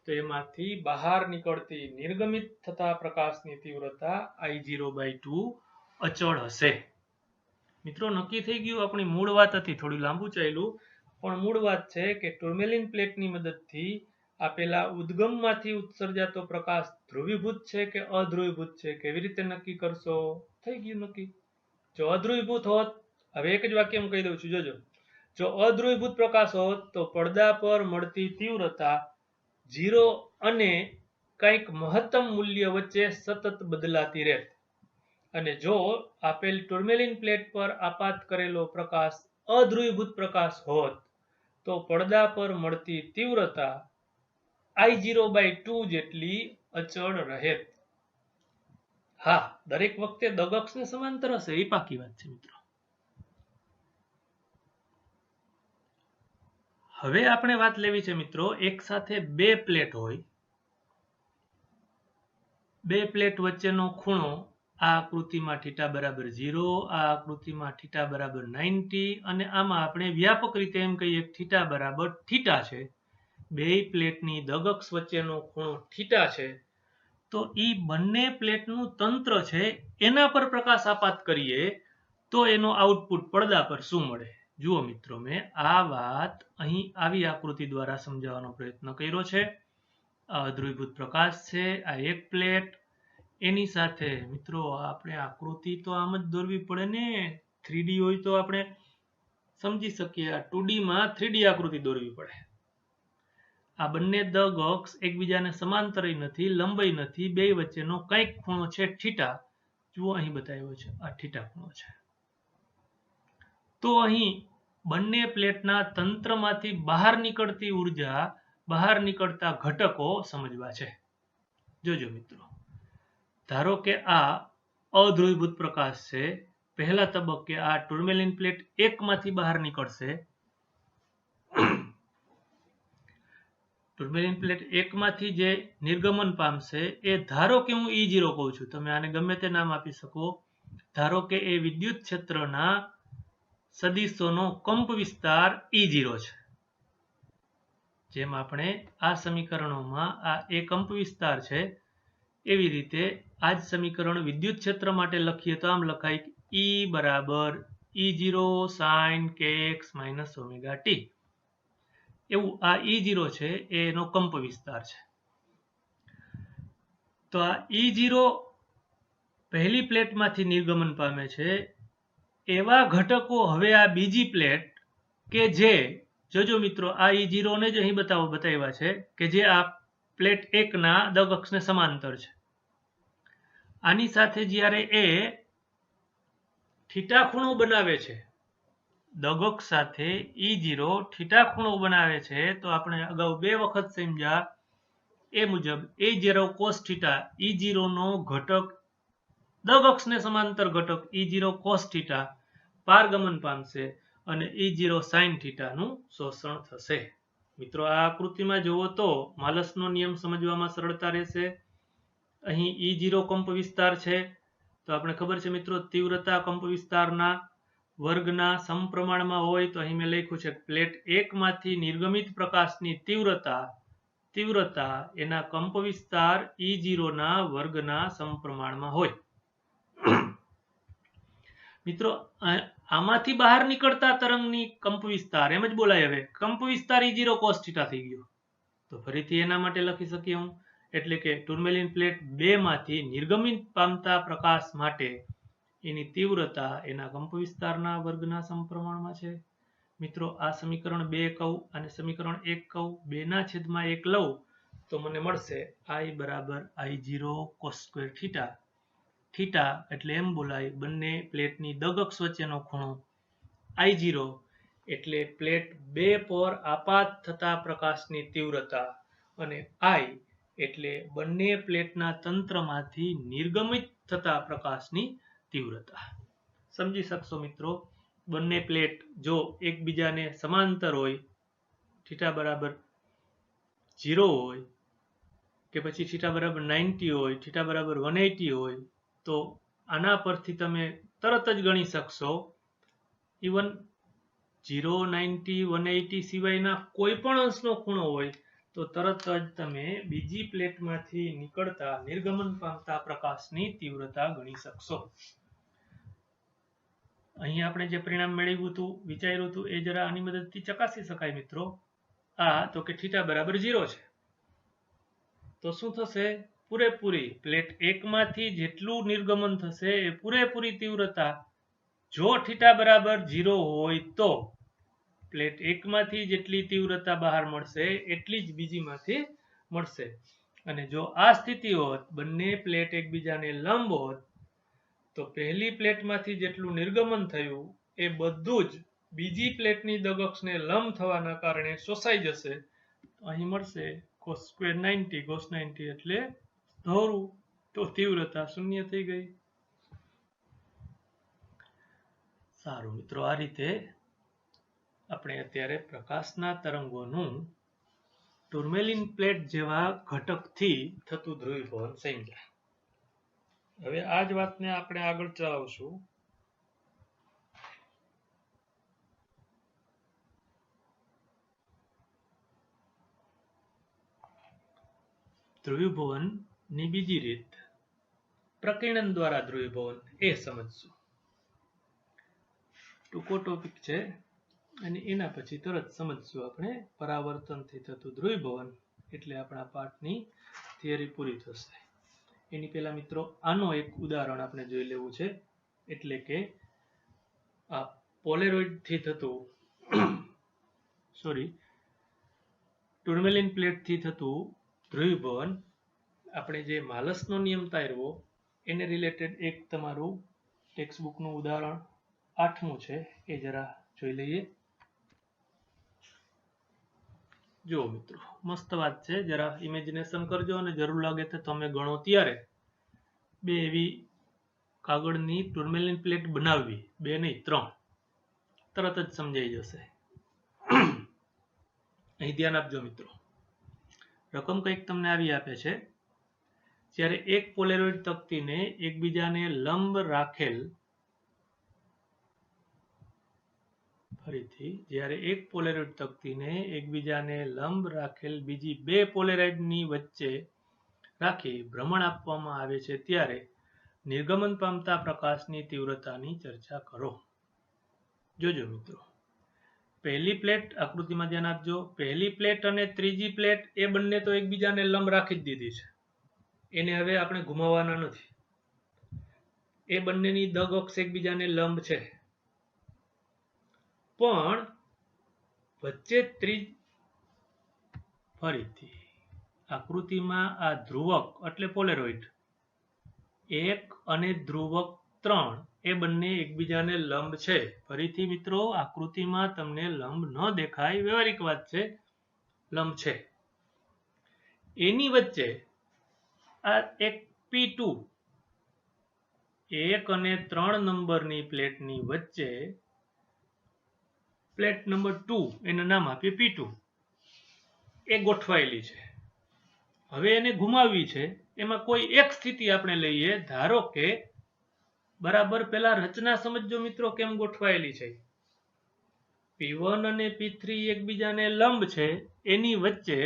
તો એમાંથી બહાર નીકળતી નિર્ગમિત થતા પ્રકાશની તીવ્રતા I0/2 અચળ હશે. મિત્રો નક્કી થઈ ગયું? આપણી મૂળ વાત હતી, થોડું લાંબુ ચાલ્યું, પણ મૂળ વાત છે કે ટુર્મેલિન પ્લેટની મદદથી આપેલા ઉદ્ગમમાંથી ઉત્સર્જાતો પ્રકાશ ધ્રુવીભૂત છે કે અધ્રુવીભૂત છે, કેવી રીતે નક્કી કરશો? થઈ ગયું નક્કી. જો અધ્રુવીભૂત હોત, હવે એક જ વાક્યમાં કહી દઉં છું, જોજો. જો અધ્રુવીભૂત પ્રકાશ હોત તો પડદા પર મળતી તીવ્રતા 0 અને કંઈક મહત્તમ મૂલ્ય વચ્ચે સતત બદલાતી રહેત. અને જો આપેલ ટુર્મેલિન પ્લેટ પર આપાત કરેલો પ્રકાશ અધ્રુવીભૂત પ્રકાશ હોત તો પડદા પર મળતી તીવ્રતા I0/2 જેટલી અચળ રહેત. હા, દરેક વખતે દગક્ષને સમાંતર હશે, એ પાકી વાત છે મિત્રો. હવે આપણે વાત લેવી છે મિત્રો, એક સાથે બે પ્લેટ હોય, બે પ્લેટ વચ્ચેનો ખૂણો આ આકૃતિમાં θ બરાબર 0, આ આકૃતિમાં θ બરાબર 90 અને આમાં આપણે વ્યાપક રીતે એમ કહીએ θ બરાબર θ છે. બે પ્લેટની દગક્ષ વચ્ચેનો ખૂણો θ છે. તો એ બંને પ્લેટનું તંત્ર છે એના પર પ્રકાશ આપાત કરીએ તો એનો આઉટપુટ પડદા પર શું મળે? જુઓ મિત્રો, મેં આ વાત અહીં આવી આકૃતિ દ્વારા સમજાવવાનો પ્રયત્ન કર્યો છે. આ અધ્રુવીભૂત પ્રકાશ છે, આ એક પ્લેટ, એની સાથે મિત્રો આપણે આકૃતિ તો આમ જ દોરવી પડે ને. 3D હોય તો આપણે સમજી શકીએ, આ 2D માં 3D આકૃતિ દોરવી પડે. આ બંને દગક્ષ એકબીજાને સમાંતર નથી, લંબાઈ નથી, બે વચ્ચેનો કંઈક ખૂણો છે θ. જુઓ અહીં બતાવ્યો છે, આ θ ખૂણો છે. તો અહીં બંને પ્લેટના તંત્રમાંથી બહાર નીકળતી ઉર્જા, બહાર નીકળતા ઘટકો સમજવા છે. જોજો મિત્રો, ધારો કે આ અધ્રુવીભૂત પ્રકાશ છે. પહેલા તબક્કે આ ટુર્મેલિન પ્લેટ 1 માંથી બહાર નીકળશે, ટુર્મેલિન પ્લેટ 1 માંથી જે નિર્ગમન પામશે એ ધારો કે હું E0 કહું છું, તમે આને ગમે તે નામ આપી શકો. ધારો કે એ વિદ્યુત ક્ષેત્રના સદિશોનો કંપ વિસ્તાર E0 છે. જેમ આપણે આ સમીકરણોમાં આ એ કંપ વિસ્તાર છે, એવી રીતે આ જ સમીકરણ વિદ્યુત ક્ષેત્ર માટે લખીએ તો આમ લખાય E બરાબર E0 sin kx minus omega t. એવું આ E0 છે એનો કંપ વિસ્તાર છે. તો આ E0 પહેલી પ્લેટમાંથી નિર્ગમન પામે છે. એવા ઘટકો હવે આ બીજી પ્લેટ કે જે જોજો મિત્રો આ E0 ને જ અહીં બતાવ્યા છે કે જે આ પ્લેટ 1 ના દગ અક્ષને સમાંતર છે. આની સાથે જ્યારે એ થીટા ખૂણો બનાવે છે, દગ અક્ષ સાથે E0 થીટા ખૂણો બનાવે છે, તો આપણે અગાઉ 2 વખત સમજ્યા એ મુજબ E0 cos થીટા E0 નો ઘટક દગ અક્ષને સમાંતર ઘટક E0 cos થીટા પારગમન પામશે અને E0 sin થીટા નું શોષણ થશે. મિત્રો આ આકૃતિમાં જુઓ તો માલસનો નિયમ સમજવામાં સરળતા રહેશે. અહીં E0 કંપ વિસ્તાર છે, તો આપણે ખબર છે મિત્રો તીવ્રતા કંપ વિસ્તારના વર્ગના સમપ્રમાણમાં હોય. તો અહીં મેં લખ્યું છે પ્લેટ 1 માંથી નિર્ગમિત પ્રકાશની તીવ્રતા એના કંપ વિસ્તાર E0 ના વર્ગના સમપ્રમાણમાં હોય. મિત્રો આમાંથી બહાર નીકળતા તરંગની કંપ વિસ્તાર એમ જ બોલાય. હવે કંપ વિસ્તાર E0 cos થીટા થઈ ગયો, તો ફરીથી એના માટે લખી શકીએ હું, એટલે કે ટુર્મેલિન પ્લેટ 2 માંથી નિર્ગમિત પામતા પ્રકાશ માટે એની તીવ્રતા એના કંપ વિસ્તારના વર્ગના સમપ્રમાણમાં છે. મિત્રો આ સમીકરણ 2 કહું અને સમીકરણ 1 કહું, 2/1 લઉં તો મને મળશે I બરાબર I0 cos square theta. Theta એટલે એમ બોલાય બંને પ્લેટની દગ અક્ષ વચ્ચેનો ખૂણો, I0 એટલે પ્લેટ 2 પર આપાત થતા પ્રકાશની તીવ્રતા અને I એટલે બંને પ્લેટના તંત્રમાંથી નિર્ગમિત થતા પ્રકાશની તીવ્રતા. સમજી શકશો મિત્રો, બંને પ્લેટ જો એકબીજાને સમાંતર હોય, થીટા બરાબર 0 હોય કે પછી થીટા બરાબર 90 હોય, થીટા બરાબર 180 હોય, તો આના પરથી તમે તરત જ ગણી શકશો. ઇવન 0, 90, 180 સિવાયના કોઈ પણ અંશનો ખૂણો હોય તો તરત જ તમે બીજી પ્લેટમાંથી નીકળતા નિર્ગમન પામતા પ્રકાશની તીવ્રતા ગણી શકશો. અહીં આપણે જે પરિણામ મેળવ્યું હતું, વિચાર્યું હતું, એ જરા આની મદદથી ચકાસી શકાય મિત્રો. આ તો કે થીટા બરાબર 0 છે, તો શું થશે? પૂરેપૂરી પ્લેટ 1 માંથી જેટલું નિર્ગમન થશે એ પૂરેપૂરી તીવ્રતા જો થીટા બરાબર 0 હોય તો પ્લેટ 1 માંથી જેટલી તીવ્રતા બહાર મળશે એટલી જ બીજીમાંથી મળશે. અને જો આ સ્થિતિ હોત, બંને પ્લેટ એકબીજાને લંબ હોત, તો પહેલી પ્લેટમાંથી જેટલું નિર્ગમન થયું એ બધું જ બીજી પ્લેટની દગ અક્ષને લંબ થવાના કારણે શોષાઈ જશે. અહીં મળશે cos સ્ક્વેર 90, cos 90 એટલે ધોરું, તો તીવ્રતા શૂન્ય થઈ ગઈ. સારું મિત્રો, આ રીતે આપણે અત્યારે પ્રકાશના તરંગોનું ટુર્મેલિન પ્લેટ જેવા ઘટકથી થતું ધ્રુવીભવન સમજ્યા. હવે આ જ વાતને આપણે આગળ ચલાવશું. ધ્રુવીભવનની બીજી રીત, પ્રકીર્ણન દ્વારા ધ્રુવીભવન, એ સમજશું. ટૂંકો ટોપિક છે અને એના પછી તરત સમજશું આપણે પરાવર્તનથી થતું ધ્રુવીભવન, એટલે આપણા પાઠની થિયરી પૂરી થશે. એની પહેલા મિત્રો આનો એક ઉદાહરણ આપણે જોઈ લેવું છે, એટલે કે આ પોલેરોઇડથી થતું ટુર્મેલિન પ્લેટથી થતું ધ્રુવીભવન. આપણે જે માલસનો નિયમ તાર્યો એને રિલેટેડ એક તમારું ટેક્સ્ટબુકનું ઉદાહરણ 8મું છે, એ જરા જોઈ લઈએ. જો મિત્રો મસ્ત વાત છે, જરા ઇમેજિનેશન કરજો અને જરૂર લાગે તો તમે ગણો ત્યારે 2 એવી કાગળની ટુર્મેલિન પ્લેટ બનાવવી, 2 નહીં 3, તરત જ સમજાઈ જશે. અહીં ધ્યાન આપજો મિત્રો. રકમ કંઈક તમને આવી આપે છે, જ્યારે એક પોલેરોઇડ તકતીને એકબીજાને લંબ રાખેલ, ફરીથી જ્યારે એક પોલેરોઇડ તકતીને એકબીજાને લંબ રાખેલ બીજી બે પોલેરોઇડની વચ્ચે રાખી ભ્રમણ આપવામાં આવે છે ત્યારે નિર્ગમન પામતા પ્રકાશની તીવ્રતાની ચર્ચા કરો. જોજો મિત્રો, પહેલી પ્લેટ આકૃતિમાં ધ્યાન આપજો. પહેલી પ્લેટ અને ત્રીજી પ્લેટ એ બંને તો એકબીજાને લંબ રાખી જ દીધી છે, એને હવે આપણે ઘુમાવવાના નથી. એ બંનેની દગ અક્ષ એકબીજાને લંબ છે, પણ વચ્ચે ફરીથી આકૃતિમાં આ ધ્રુવક એટલે પોલેરોઇડ 1 અને ધ્રુવક 3 એ બંને એકબીજાને લંબ છે. ફરીથી મિત્રો, આકૃતિમાં તમને લંબ ન દેખાય, વ્યવહારિક વાત છે, લંબ છે. એની વચ્ચે આ એક P2 1 અને 3 નંબરની પ્લેટની વચ્ચે પ્લેટ નંબર 2 એને નામ આપીએ P2 એ ગોઠવાયેલી છે. હવે એને ઘુમાવવી છે. એમાં કોઈ એક સ્થિતિ આપણે લઈએ. ધારો કે બરાબર પેલા રચના સમજો મિત્રો કેમ ગોઠવાયેલી છે. P1 અને P3 એકબીજાને લંબ છે. એની વચ્ચે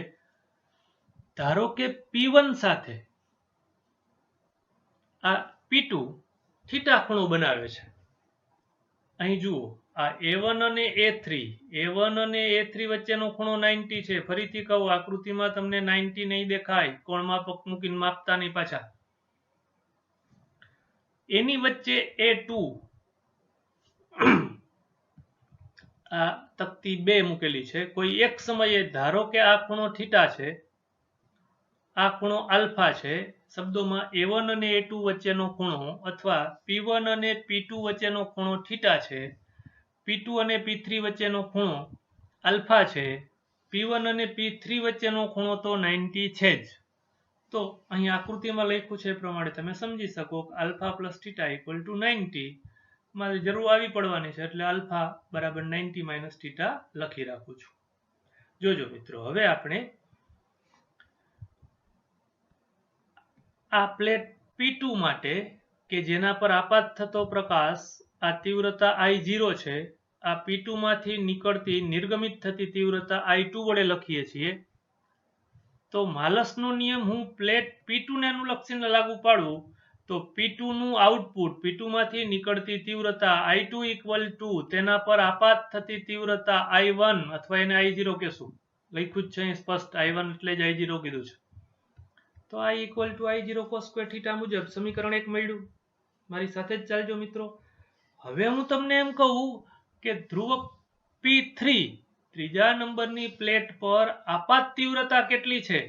ધારો કે P1 સાથે આ P2 થીટા ખૂણો બનાવે છે. અહીં જુઓ, આ A1 અને A1 અને A3 વચ્ચેનો ખૂણો 90 છે. ફરીથી કહું, આકૃતિમાં તમને 90 નહીં દેખાય, કોણ માપક મૂકીને માપતા નહીં પાછા. એની વચ્ચે A2 આ તકતી 2 મૂકેલી છે. કોઈ એક સમયે ધારો કે આ ખૂણો થીટા છે, આ ખૂણો આલ્ફા છે. શબ્દોમાં A1 અને A2 વચ્ચેનો ખૂણો અથવા P1 અને P2 વચ્ચેનો ખૂણો થીટા છે. P2 અને P3 વચ્ચેનો ખૂણો આલ્ફા છે. P1 અને P3 વચ્ચેનો ખૂણો તો 90 છે જ. તો અહીં આકૃતિમાં લખ્યું છે એ પ્રમાણે તમે સમજી શકો કે alpha plus theta equal to 90. મારી જરૂર આવી પડવાની છે એટલે આલ્ફા બરાબર 90 માઇનસ થીટા લખી રાખું છું. જોજો મિત્રો, હવે આપણે આ પ્લેટ P2 માટે કે જેના પર આપાત થતો પ્રકાશ આ તીવ્રતા I0 છે, આ P2 માંથી નીકળતી નિર્ગમિત થતી તીવ્રતા I2 વડે લખીએ છીએ. તો માલસનો નિયમ હું પ્લેટ P2 ને અનુલક્ષીને લાગુ પાડું તો P2 નું આઉટપુટ, P2 માંથી નીકળતી તીવ્રતા I2 ઇક્વલ ટુ તેના પર આપાત થતી તીવ્રતા I1 અથવા એને I0 કહેશું. લખ્યું જ છે સ્પષ્ટ, I1 એટલે જ I0 કીધું છે. તો I equal to I0 cos square theta મુજબ સમીકરણ 1 મળ્યું. મારી સાથે જ ચાલજો મિત્રો. હવે હું તમને એમ કહું કે ધ્રુવક P3 ત્રીજા નંબરની પ્લેટ પર આપાત તીવ્રતા કેટલી છે?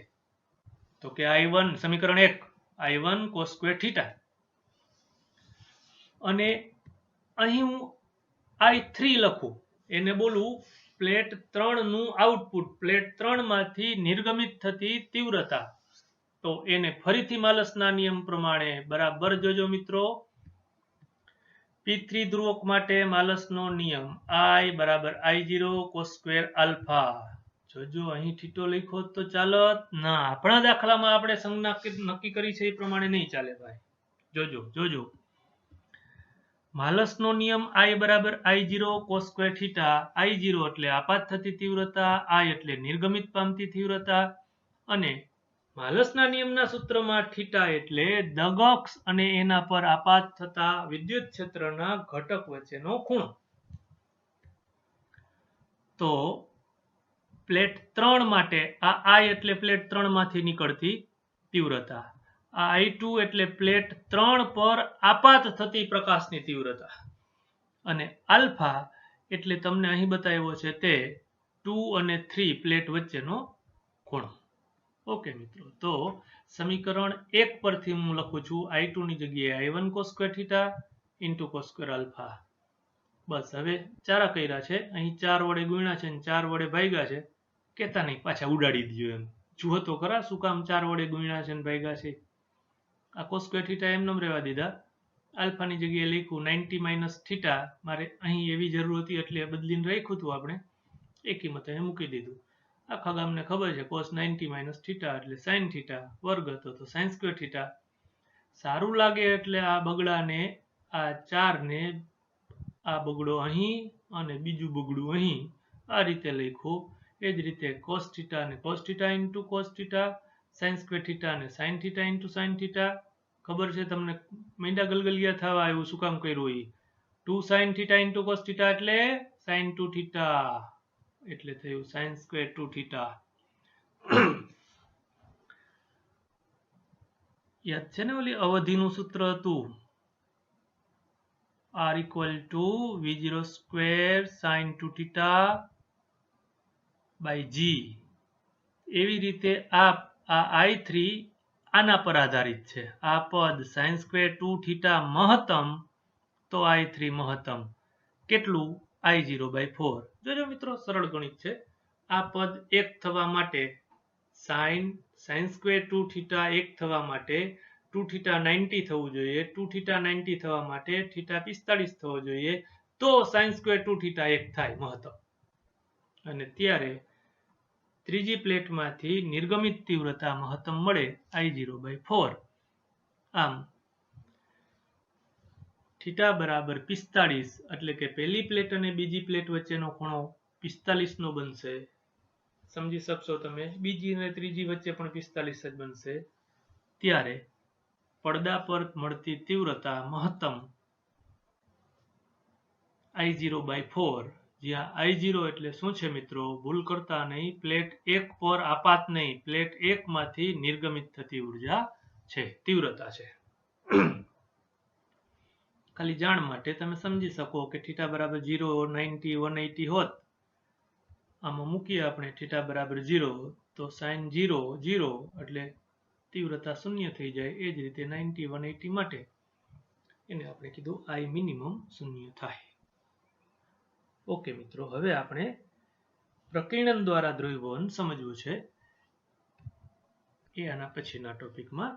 તો કે I1, સમીકરણ 1 I1 cos સ્ક્વેર થીટા. અને અહીં હું I3 લખું, એને બોલું પ્લેટ 3 નું આઉટપુટ, પ્લેટ 3 માંથી નિર્ગમિત થતી તીવ્રતા. તો એને ફરીથી માલસના નિયમ પ્રમાણે બરાબર જોજો મિત્રો. P3 ધ્રુવક માટે માલસનો નિયમ I બરાબર I0 cos સ્ક્વેર આલ્ફા. જોજો, અહીં થીટો લખ્યો તો ચાલત ના, આપણા દાખલામાં આપણે સંજ્ઞા નક્કી કરી છે એ પ્રમાણે નહીં ચાલે ભાઈ. જોજો માલસનો નિયમ I બરાબર I0 cos square theta. I0 એટલે આપાત થતી તીવ્રતા, I એટલે નિર્ગમિત પામતી તીવ્રતા, અને માલસના નિયમના સૂત્રમાં થીટા એટલે દગક્ષ અને એના પર આપાત થતા વિદ્યુત ક્ષેત્રના ઘટક વચ્ચેનો ખૂણો. તો પ્લેટ 3 માટે આ I એટલે પ્લેટ 3 માંથી નીકળતી તીવ્રતા, આ I2 એટલે પ્લેટ 3 પર આપાત થતી પ્રકાશની તીવ્રતા, અને આલ્ફા એટલે તમને અહીં બતાવ્યો છે તે 2 અને 3 પ્લેટ વચ્ચેનો ખૂણો. ઓકે મિત્રો, તો સમીકરણ 1 પરથી હું લખું છું I2 ની જગ્યાએ I1 cos square theta into cos square alpha. બસ, હવે ચારા કર્યા છે, અહીં 4 વડે ગુણ્યા છે અને 4 વડે ભાગ્યા છે. કહેતા નહીં પાછા ઉડાડી દીધું એમ. જુઓ તો ખરા શું કામ 4 વડે ગુણ્યા છે અને ભાગ્યા છે. આ cos સ્ક્વેર થીટા એમને રહેવા દીધા. આલ્ફાની જગ્યાએ લખ્યું 90 માઇનસ થીટા. મારે અહીં એવી જરૂર હતી એટલે બદલીને રાખ્યું હતું આપણે. એ કિંમત અહીં મૂકી દીધું. આખા ગામને ખબર છે cos 90 માઇનસ થીટા એટલે sin થીટા વર્ગ હતો તો sin સ્ક્વેર થીટા. સારું લાગે એટલે આ બગડાને આ 4 ને આ બગડો અહીં અને બીજું બગડું અહીં આ રીતે લખ્યું. એ જ રીતે cos થીટા અને cos theta into cos theta, sin square theta અને sin theta into sin theta. ખબર છે તમને મીંડા ગલગલિયા થવા આવ્યું શું કામ કર્યું એ 2 sin theta into cos theta એટલે sin 2 થીટા એટલે થયું sin સ્ક્વેર 2 થીટા. યાદ છે ને ઓલી અવધિનું સૂત્ર હતું r equal to v0 square sin 2 theta by g. એવી રીતે આ i3 આના પર આધારિત છે. આ પદ sin સ્ક્વેર 2 થીટા મહત્તમ તો i3 મહત્તમ કેટલું i0 by 4. જોજો મિત્રો સરળ ગણિત છે. આ પદ 1 થવા માટે sin સ્ક્વેર 2 થીટા 1 થવા માટે 2 થીટા 90 થવું જોઈએ. 2 થીટા 90 થવા માટે થીટા 45 થવો જોઈએ તો sin સ્ક્વેર 2 થીટા 1 થાય મહત્તમ. અને ત્યારે ત્રીજી પ્લેટમાંથી નિર્ગમિત તીવ્રતા મહત્તમ મળે I0 by 4. આમ થીટા બરાબર 45 એટલે કે પહેલી પ્લેટ અને બીજી પ્લેટ વચ્ચેનો ખૂણો 45 નો બનશે. સમજી શકશો તમે બીજી અને ત્રીજી વચ્ચે પણ 45 જ બનશે. ત્યારે પડદા પર મળતી તીવ્રતા મહત્તમ I0 by 4. જ્યાં I0 એટલે શું છે મિત્રો ભૂલ કરતા નહીં, પ્લેટ 1 પર આપાત નહીં, પ્લેટ 1 માંથી નિર્ગમિત થતી ઉર્જા છે, તીવ્રતા છે. ખાલી જાણ માટે તમે સમજી શકો કે થીટા બરાબર 0 90 180 હોત આમાં મૂકીએ આપણે થીટા બરાબર 0 તો sin 0 0 એટલે તીવ્રતા શૂન્ય થઈ જાય. એ જ રીતે 90 180 માટે એને આપણે કીધું I મિનિમમ શૂન્ય થાય. ઓકે મિત્રો, હવે આપણે પ્રકીર્ણન દ્વારા દ્રવ્યવહન સમજવું છે એ આના પછીના ટોપિકમાં